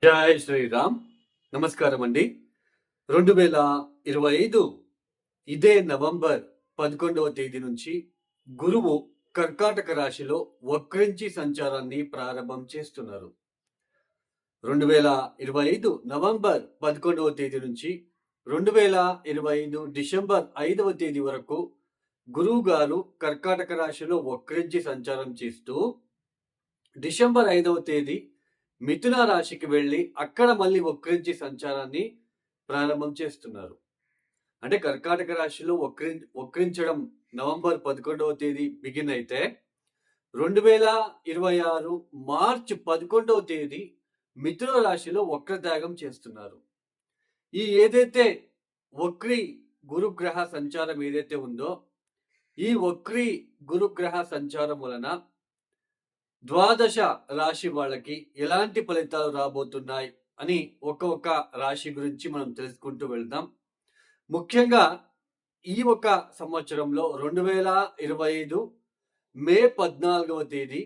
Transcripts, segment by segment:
జై శ్రీరామ్. నమస్కారం అండి. 2025 ఇదే నవంబర్ 11వ తేదీ నుంచి గురువు కర్కాటక రాశిలో వక్రించి సంచారాన్ని ప్రారంభం చేస్తున్నారు. 2025 నవంబర్ 11వ తేదీ నుంచి 2025 డిసెంబర్ 5వ తేదీ వరకు గురువు గారు కర్కాటక రాశిలో వక్రించి సంచారం చేస్తూ డిసెంబర్ 5వ తేదీ మిథున రాశికి వెళ్ళి అక్కడ మళ్ళీ వక్రించి సంచారాన్ని ప్రారంభం చేస్తున్నారు. అంటే కర్కాటక రాశిలో వక్రించడం నవంబర్ 11వ తేదీ బిగిన్ అయితే 2026 మార్చ్ 11వ తేదీ మిథున రాశిలో వక్రత్యాగం చేస్తున్నారు. ఈ ఏదైతే వక్రి గురుగ్రహ సంచారం ఏదైతే ఉందో ఈ వక్రి గురుగ్రహ సంచారం వలన ద్వాదశ రాశి వాళ్ళకి ఎలాంటి ఫలితాలు రాబోతున్నాయి అని ఒక్కొక్క రాశి గురించి మనం తెలుసుకుంటూ వెళ్దాం. ముఖ్యంగా ఈ ఒక సంవత్సరంలో 2025 మే 14వ తేదీ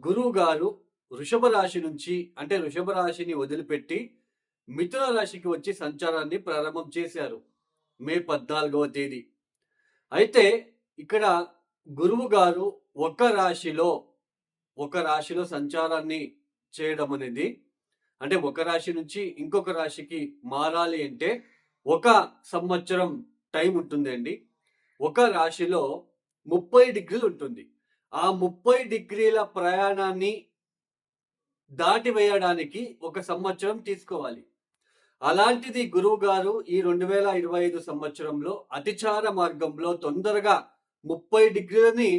గురువు గారు వృషభ రాశి నుంచి అంటే వృషభ రాశిని వదిలిపెట్టి మిథున రాశికి వచ్చి సంచారాన్ని ప్రారంభం చేశారు మే 14వ తేదీ. అయితే ఇక్కడ గురువు గారు ఒక రాశిలో సంచారాన్ని చేయడం అనేది అంటే ఒక రాశి నుంచి ఇంకొక రాశికి మారాలి అంటే ఒక సంవత్సరం టైం ఉంటుందండి. ఒక రాశిలో 30 డిగ్రీలు ఉంటుంది. ఆ 30 డిగ్రీల ప్రయాణాన్ని దాటి వేయడానికి ఒక సంవత్సరం తీసుకోవాలి. అలాంటిది గురువు గారు ఈ 2025 సంవత్సరంలో అతిచార మార్గంలో తొందరగా 30 డిగ్రీలని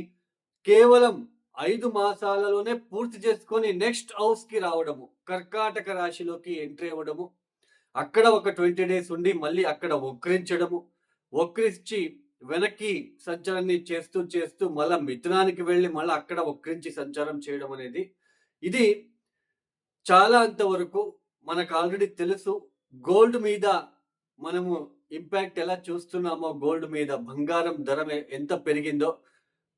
కేవలం 5 మాసాలలోనే పూర్తి చేసుకొని నెక్స్ట్ హౌస్ కి రావడము, కర్కాటక రాశిలోకి ఎంట్రీ అవ్వడము, అక్కడ ఒక 20 డేస్ ఉండి మళ్ళీ అక్కడ వక్రించి వెనక్కి సంచారాన్ని చేస్తూ మళ్ళా మిథునానికి వెళ్ళి మళ్ళీ అక్కడ వక్రించి సంచారం చేయడం అనేది ఇది చాలా అంతవరకు మనకు ఆల్రెడీ తెలుసు. గోల్డ్ మీద మనము ఇంపాక్ట్ ఎలా చూస్తున్నామో, గోల్డ్ మీద బంగారం ధర ఎంత పెరిగిందో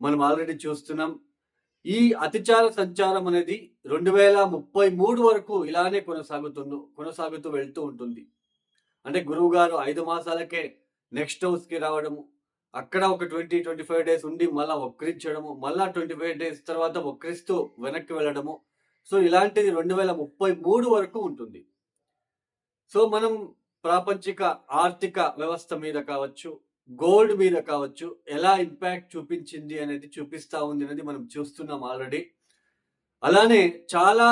మనం ఆల్రెడీ చూస్తున్నాం. ఈ అతిచార సంచారం అనేది 2033 వరకు ఇలానే కొనసాగుతూ వెళ్తూ ఉంటుంది. అంటే గురువు గారు 5 మాసాలకే నెక్స్ట్ హౌస్ కి రావడము, అక్కడ ఒక 20-25 డేస్ ఉండి మళ్ళా వక్రించడము, మళ్ళా 25 డేస్ తర్వాత వక్రిస్తూ వెనక్కి వెళ్ళడము. సో ఇలాంటిది 2033 వరకు ఉంటుంది. సో మనం ప్రాపంచిక ఆర్థిక వ్యవస్థ మీద కావచ్చు, గోల్డ్ మీద కావచ్చు ఎలా ఇంపాక్ట్ చూపించింది అనేది చూపిస్తా ఉంది అనేది మనం చూస్తున్నాం ఆల్రెడీ. అలానే చాలా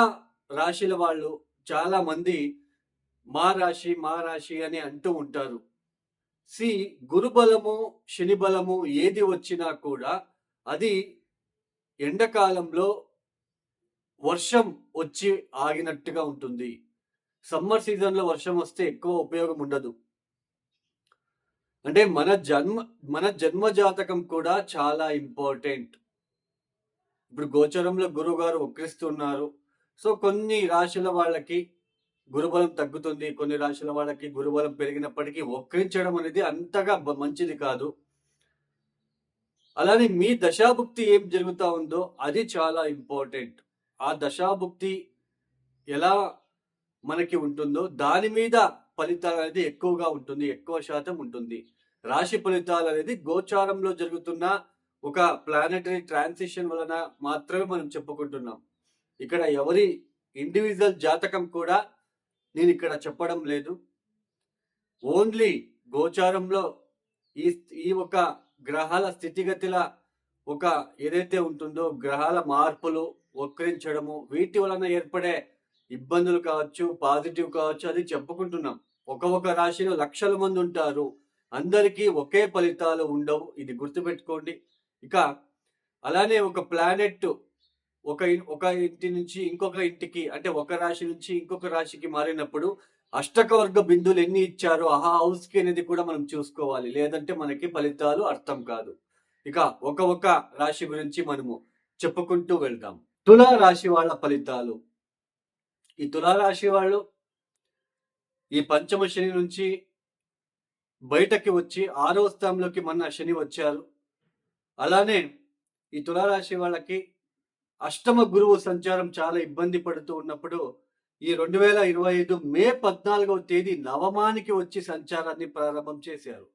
రాశుల వాళ్ళు చాలా మంది మా రాశి అని అంటూ ఉంటారు. గురు బలము శని బలము ఏది వచ్చినా కూడా అది ఎండాకాలంలో వర్షం వచ్చి ఆగినట్టుగా ఉంటుంది. సమ్మర్ సీజన్లో వర్షం వస్తే ఎక్కువ ఉపయోగం ఉండదు. అంటే మన జన్మ జాతకం కూడా చాలా ఇంపార్టెంట్. ఇప్పుడు గోచరంలో గురువు గారు వక్రిస్తున్నారు. సో కొన్ని రాశుల వాళ్ళకి గురుబలం తగ్గుతుంది, కొన్ని రాశుల వాళ్ళకి గురుబలం పెరిగినప్పటికీ వక్రించడం అనేది అంతగా మంచిది కాదు. అలానే మీ దశాభుక్తి ఏం జరుగుతూ ఉందో అది చాలా ఇంపార్టెంట్. ఆ దశాభుక్తి ఎలా మనకి ఉంటుందో దాని మీద ఫలితాలు అనేది ఎక్కువగా ఉంటుంది, ఎక్కువ శాతం ఉంటుంది. రాశి ఫలితాలు అనేది గోచారంలో జరుగుతున్న ఒక ప్లానెటరీ ట్రాన్సిషన్ వలన మాత్రమే మనం చెప్పుకుంటున్నాం. ఇక్కడ ఎవరి ఇండివిజువల్ జాతకం కూడా నేను ఇక్కడ చెప్పడం లేదు. ఓన్లీ గోచారంలో ఈ ఒక గ్రహాల స్థితిగతుల ఒక ఏదైతే ఉంటుందో గ్రహాల మార్పులు వక్రించడము వీటి వలన ఏర్పడే ఇబ్బందులు కావచ్చు, పాజిటివ్ కావచ్చు, అది చెప్పుకుంటున్నాం. ఒక రాశిలో లక్షల మంది ఉంటారు, అందరికీ ఒకే ఫలితాలు ఉండవు, ఇది గుర్తుపెట్టుకోండి. ఇక అలానే ఒక ప్లానెట్ ఒక ఇంటి నుంచి ఇంకొక ఇంటికి అంటే ఒక రాశి నుంచి ఇంకొక రాశికి మారినప్పుడు అష్టకవర్గ బిందువులు ఎన్ని ఇచ్చారో ఆ హౌస్ కి అనేది కూడా మనం చూసుకోవాలి, లేదంటే మనకి ఫలితాలు అర్థం కాదు. ఇక ఒక రాశి గురించి మనము చెప్పుకుంటూ వెళ్దాం. తులా రాశి వాళ్ళ ఫలితాలు. ఈ తులారాశి వాళ్ళు ఈ పంచమ శని నుంచి బయటకి వచ్చి 6వ స్థానంలోకి మొన్న శని వచ్చారు. అలానే ఈ తులారాశి వాళ్ళకి అష్టమ గురువు సంచారం చాలా ఇబ్బంది పడుతూ ఉన్నప్పుడు ఈ 2025 మే 14వ తేదీ నవమానికి వచ్చి సంచారాన్ని ప్రారంభం చేశారు.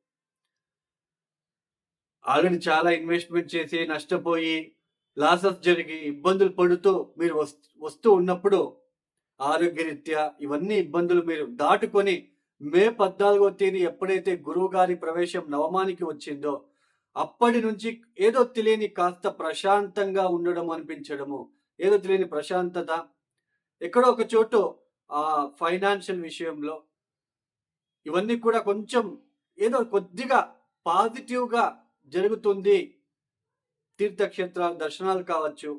ఆల్రెడీ చాలా ఇన్వెస్ట్మెంట్ చేసి నష్టపోయి లాసెస్ జరిగి ఇబ్బందులు పడుతూ మీరు వస్తూ ఉన్నప్పుడు ఆరోగ్యరీత్యా ఇవన్నీ ఇబ్బందులు మీరు దాటుకొని మే 14వ తేదీ ఎప్పుడైతే గురువు గారి ప్రవేశం నవమానికి వచ్చిందో అప్పటి నుంచి ఏదో తెలియని కాస్త ప్రశాంతంగా ఉండడం అనిపించడము, ఏదో తెలియని ప్రశాంతత, ఎక్కడో ఒక చోటు ఫైనాన్షియల్ విషయంలో ఇవన్నీ కూడా కొంచెం ఏదో కొద్దిగా పాజిటివ్గా జరుగుతుంది. తీర్థక్షేత్రాల దర్శనాలు కావచ్చు,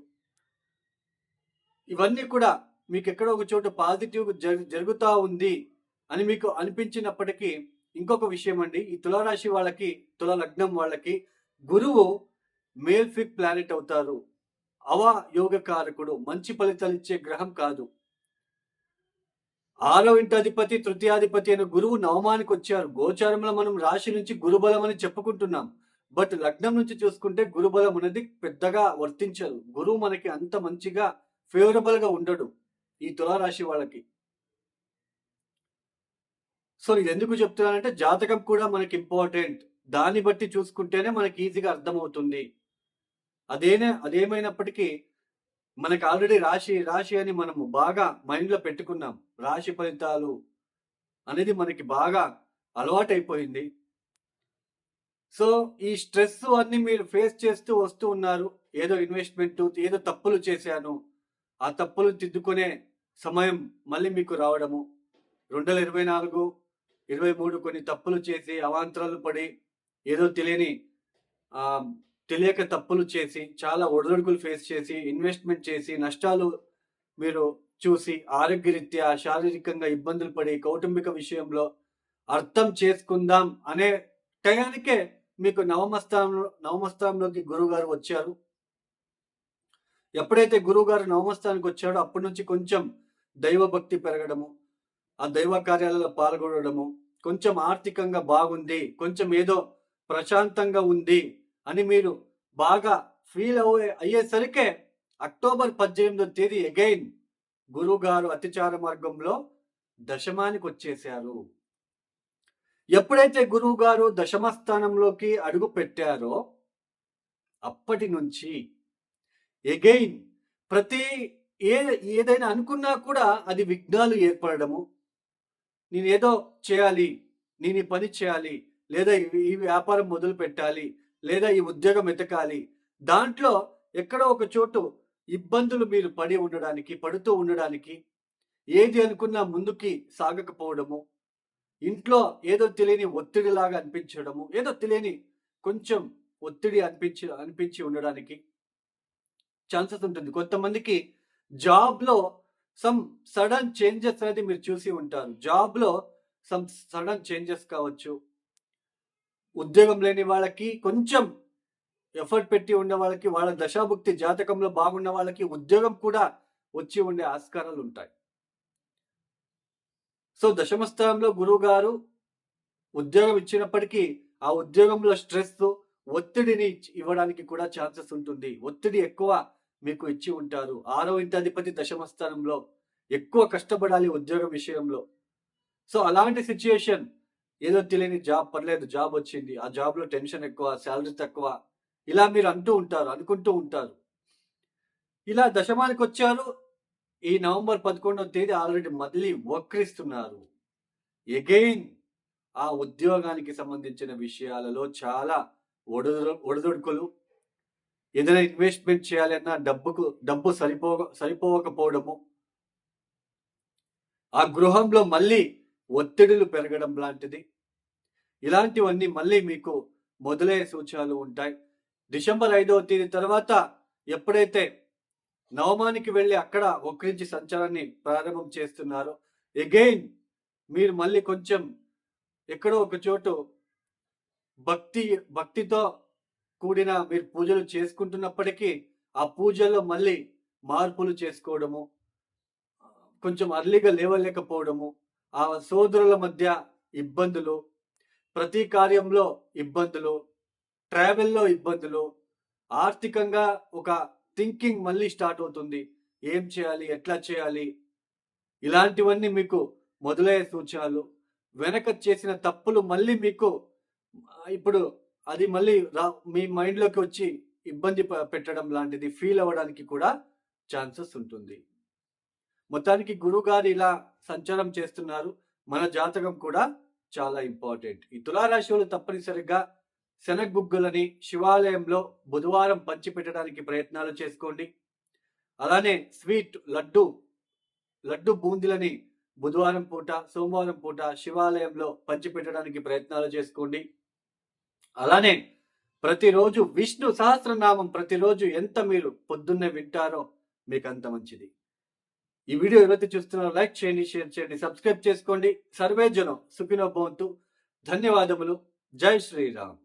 ఇవన్నీ కూడా మీకు ఎక్కడో ఒక చోట పాజిటివ్ జరుగుతూ ఉంది అని మీకు అనిపించినప్పటికీ ఇంకొక విషయం అండి, ఈ తులారాశి వాళ్ళకి, తుల లగ్నం వాళ్ళకి గురువు మేల్ఫిక్ ప్లానెట్ అవుతారు. అవయోగకారకుడు, మంచి ఫలితాలు ఇచ్చే గ్రహం కాదు. 6వ ఇంటి అధిపతి, తృతీయాధిపతి అయిన గురువు నవమానికి వచ్చారు. గోచారంలో మనం రాశి నుంచి గురుబలం అని చెప్పుకుంటున్నాం. బట్ లగ్నం నుంచి చూసుకుంటే గురుబలం అనేది పెద్దగా వర్తించదు. గురువు మనకి అంత మంచిగా ఫేవరబుల్ గా ఉండడు ఈ తులారాశి వాళ్ళకి. సో ఇది ఎందుకు చెప్తున్నానంటే జాతకం కూడా మనకి ఇంపార్టెంట్. దాన్ని బట్టి చూసుకుంటేనే మనకి ఈజీగా అర్థమవుతుంది. అదేమైనప్పటికీ మనకు ఆల్రెడీ రాశి అని మనము బాగా మైండ్లో పెట్టుకున్నాం. రాశి ఫలితాలు అనేది మనకి బాగా అలవాటైపోయింది. సో ఈ స్ట్రెస్ అన్ని మీరు ఫేస్ చేస్తూ వస్తూ ఉన్నారు. ఏదో ఇన్వెస్ట్మెంట్, ఏదో తప్పులు చేశాను, ఆ తప్పులు తిద్దుకునే సమయం మళ్ళీ మీకు రావడము. 2024, 23 కొన్ని తప్పులు చేసి అవాంతరాలు పడి ఏదో తెలియక తప్పులు చేసి చాలా ఒడిదుడుకులు ఫేస్ చేసి ఇన్వెస్ట్మెంట్ చేసి నష్టాలు మీరు చూసి ఆరోగ్యరీత్యా శారీరకంగా ఇబ్బందులు పడి కౌటుంబిక విషయంలో అర్థం చేసుకుందాం అనే టయానికే మీకు నవమస్థానంలోకి గురువు గారు వచ్చారు. ఎప్పుడైతే గురువు గారు నవమస్థానానికి వచ్చాడో అప్పటి నుంచి కొంచెం దైవభక్తి పెరగడము, ఆ దైవ కార్యాలలో పాల్గొనడము, కొంచెం ఆర్థికంగా బాగుంది, కొంచెం ఏదో ప్రశాంతంగా ఉంది అని మీరు బాగా ఫీల్ అయ్యేసరికే అక్టోబర్ 18వ తేదీ అగైన్ గురువు గారు అతిచార మార్గంలో దశమానికి వచ్చేశారు. ఎప్పుడైతే గురువు గారు దశమ స్థానంలోకి అడుగు పెట్టారో అప్పటి నుంచి అగైన్ ఏదైనా అనుకున్నా కూడా అది విఘ్నాలు ఏర్పడము. నేను ఏదో చేయాలి, నేను ఈ పని చేయాలి, లేదా ఈ వ్యాపారం మొదలు పెట్టాలి, లేదా ఈ ఉద్యోగం ఎతకాలి, దాంట్లో ఎక్కడో ఒక చోటు ఇబ్బందులు మీరు పడుతూ ఉండడానికి, ఏది అనుకున్నా ముందుకి సాగకపోవడము, ఇంట్లో ఏదో తెలియని ఒత్తిడిలాగా అనిపించడము, ఏదో తెలియని కొంచెం ఒత్తిడి అనిపించి ఉండడానికి ఛాన్సెస్ ఉంటుంది. కొంతమందికి జాబ్లో సమ్ సడన్ చేంజెస్ అనేది మీరు చూసి ఉంటారు. జాబ్లో సమ్ సడన్ చేంజెస్ కావచ్చు. ఉద్యోగం లేని వాళ్ళకి, కొంచెం ఎఫర్ట్ పెట్టి ఉండే వాళ్ళకి, వాళ్ళ దశాభుక్తి జాతకంలో బాగున్న వాళ్ళకి ఉద్యోగం కూడా వచ్చి ఉండే ఆస్కారాలు ఉంటాయి. సో దశమ స్థానంలో గురువు గారు ఉద్యోగం ఇచ్చినప్పటికీ ఆ ఉద్యోగంలో స్ట్రెస్, ఒత్తిడిని ఇవ్వడానికి కూడా ఛాన్సెస్ ఉంటుంది. ఒత్తిడి ఎక్కువ మీకు ఇచ్చి ఉంటారు. 6వ ఇంటి అధిపతి దశమ స్థానంలో ఎక్కువ కష్టపడాలి ఉద్యోగం విషయంలో. సో అలాంటి సిచ్యుయేషన్, ఏదో తెలియని జాబ్, పర్లేదు జాబ్ వచ్చింది, ఆ జాబ్లో టెన్షన్ ఎక్కువ, శాలరీ తక్కువ, ఇలా మీరు అనుకుంటూ ఉంటారు. ఇలా దశమానికి వచ్చారు. ఈ నవంబర్ 11వ తేదీ ఆల్రెడీ మళ్ళీ వక్రిస్తున్నారు. ఎగైన్ ఆ ఉద్యోగానికి సంబంధించిన విషయాలలో చాలా ఒడిదుడుకులు, ఏదైనా ఇన్వెస్ట్మెంట్ చేయాలన్నా డబ్బు సరిపోకపోవడము, ఆ గృహంలో మళ్ళీ ఒత్తిడులు పెరగడం లాంటిది, ఇలాంటివన్నీ మళ్ళీ మీకు మొదలయ్యే సూచనలు ఉంటాయి. డిసెంబర్ 5వ తేదీ తర్వాత ఎప్పుడైతే నవమానికి వెళ్ళి అక్కడ వక్రించి సంచారాన్ని ప్రారంభం చేస్తున్నారో అగైన్ మీరు మళ్ళీ కొంచెం ఎక్కడో ఒక చోటు భక్తితో కూడిన మీరు పూజలు చేసుకుంటున్నప్పటికీ ఆ పూజల్లో మళ్ళీ మార్పులు చేసుకోవడము, కొంచెం అర్లీగా లేవలేకపోవడము, ఆ సోదరుల మధ్య ఇబ్బందులు, ప్రతి కార్యంలో ఇబ్బందులు, ట్రావెల్లో ఇబ్బందులు, ఆర్థికంగా ఒక థింకింగ్ మళ్ళీ స్టార్ట్ అవుతుంది. ఏం చేయాలి, ఎట్లా చేయాలి, ఇలాంటివన్నీ మీకు మొదలయ్యే సూచనలు. వెనక చేసిన తప్పులు మళ్ళీ మీకు ఇప్పుడు అది మళ్ళీ మీ మైండ్‌లోకి వచ్చి ఇబ్బంది పెట్టడం లాంటిది ఫీల్ అవ్వడానికి కూడా ఛాన్సెస్ ఉంటుంది. మొత్తానికి గురువుగారు ఇలా సంచారం చేస్తున్నారు. మన జాతకం కూడా చాలా ఇంపార్టెంట్. ఈ తులారాశి వాళ్ళు తప్పనిసరిగా శనగగుగ్గులని శివాలయంలో బుధవారం పంచిపెట్టడానికి ప్రయత్నాలు చేసుకోండి. అలానే స్వీట్ లడ్డు బూందీలని బుధవారం పూట, సోమవారం పూట శివాలయంలో పంచిపెట్టడానికి ప్రయత్నాలు చేసుకోండి. అలానే ప్రతిరోజు విష్ణు సహస్రనామం ప్రతిరోజు ఎంత మీరు పొద్దున్నే వింటారో మీకు అంత మంచిది. ఈ వీడియో ఎవరైతే చూస్తున్నారో లైక్ చేయండి, షేర్ చేయండి, సబ్స్క్రైబ్ చేసుకోండి. సర్వే జనం సుఖినో భవంతు. ధన్యవాదములు. జై శ్రీరామ్.